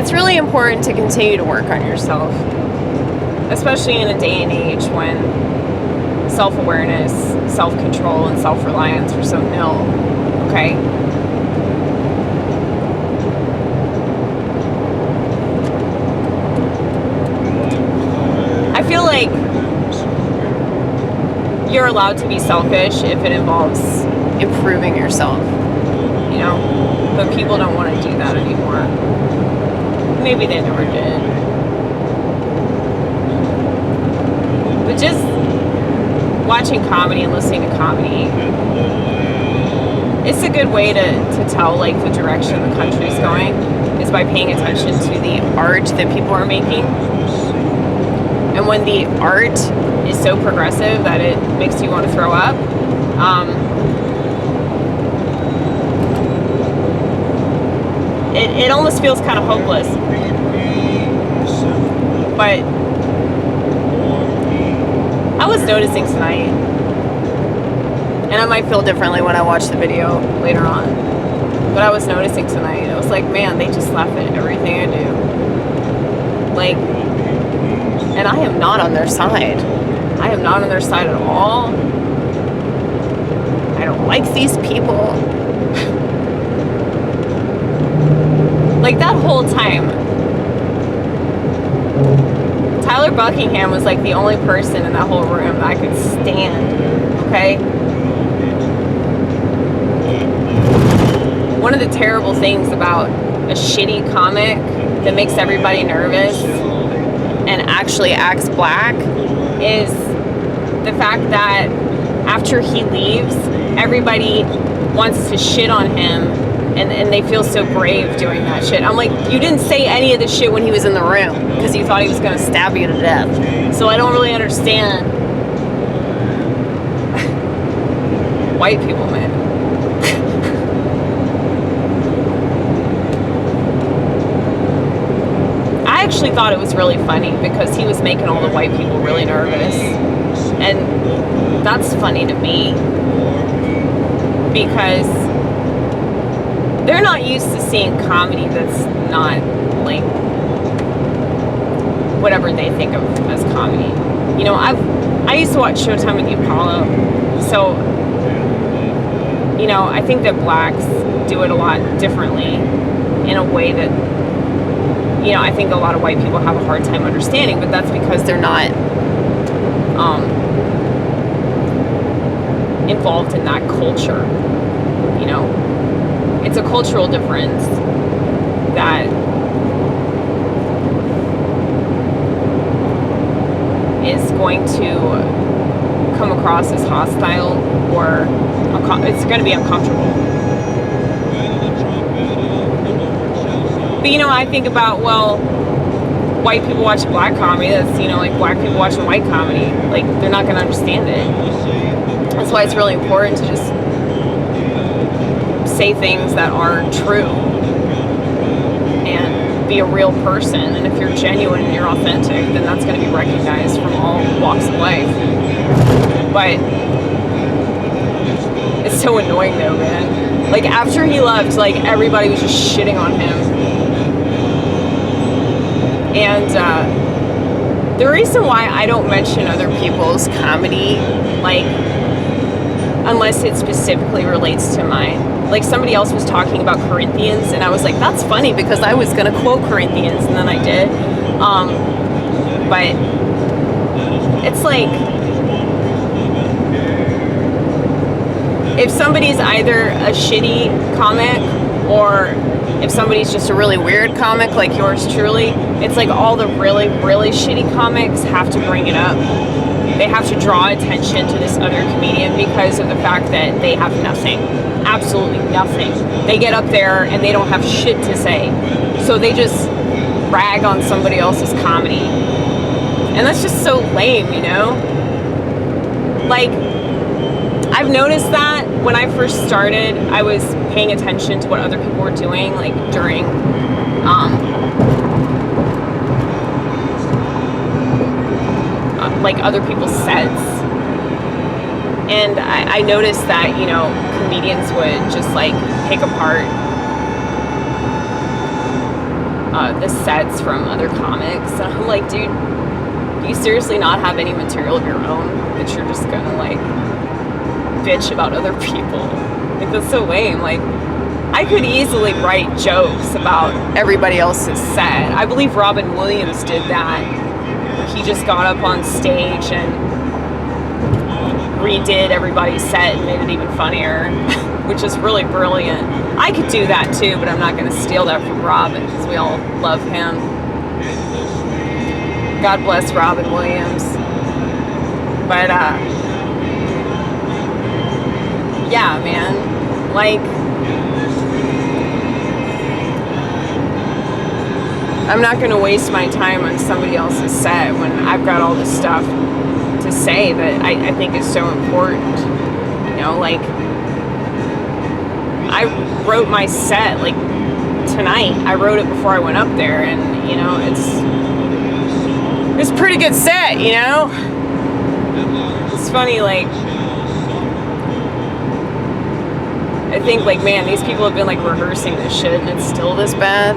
it's really important to continue to work on yourself, especially in a day and age when self-awareness, self-control, and self-reliance are so nil. Okay? I feel like you're allowed to be selfish if it involves improving yourself, you know? But people don't want to do that anymore. Maybe they never did. But just watching comedy and listening to comedy, it's a good way to tell like the direction the country's going, is by paying attention to the art that people are making. And when the art is so progressive that it makes you want to throw up, it almost feels kind of hopeless. But I was noticing tonight, and I might feel differently when I watch the video later on, but I was noticing tonight, I was like, man, they just laugh at everything I do. Like, and I am not on their side. I am not on their side at all. I don't like these people. Like, that whole time, Tyler Buckingham was like the only person in that whole room that I could stand, okay? One of the terrible things about a shitty comic that makes everybody nervous and actually acts black is the fact that after he leaves, everybody wants to shit on him, and they feel so brave doing that shit. I'm like, you didn't say any of this shit when he was in the room because you thought he was going to stab you to death. So I don't really understand white people, man. I actually thought it was really funny because he was making all the white people really nervous. And that's funny to me because they're not used to seeing comedy that's not like whatever they think of as comedy. You know, I used to watch Showtime with you, Paulo. So, you know, I think that blacks do it a lot differently in a way that, you know, I think a lot of white people have a hard time understanding, but that's because they're not involved in that culture, you know. It's a cultural difference that is going to come across as hostile, or it's going to be uncomfortable. But, you know, I think about, well, white people watch black comedy, that's, you know, like black people watching white comedy. Like, they're not going to understand it. That's why it's really important to just say things that are true and be a real person. And if you're genuine and you're authentic, then that's going to be recognized from all walks of life. But it's so annoying though, man. Like, after he left, like, everybody was just shitting on him. And the reason why I don't mention other people's comedy, like, unless it specifically relates to mine. Like, somebody else was talking about Corinthians, and I was like, that's funny because I was going to quote Corinthians, and then I did. But it's like, if somebody's either a shitty comic or if somebody's just a really weird comic like yours truly, it's like all the really, really shitty comics have to bring it up. They have to draw attention to this other comedian because of the fact that they have nothing. Absolutely nothing. They get up there and they don't have shit to say. So they just rag on somebody else's comedy. And that's just so lame, you know? Like, I've noticed that when I first started, I was paying attention to what other people were doing, like during like other people's sets, and I noticed that, you know, comedians would just like pick apart the sets from other comics. And I'm like, dude, do you seriously not have any material of your own that you're just gonna like bitch about other people? Like, that's so lame. Like, I could easily write jokes about everybody else's set. I believe Robin Williams did that. He just got up on stage and redid everybody's set and made it even funnier, which is really brilliant. I could do that too, but I'm not going to steal that from Robin because we all love him. God bless Robin Williams. But yeah, man, like, I'm not going to waste my time on somebody else's set when I've got all this stuff to say that I think is so important. You know, like, I wrote my set like tonight. I wrote it before I went up there, and you know, it's a pretty good set, you know? It's funny, like, I think, like, man, these people have been like rehearsing this shit and it's still this bad.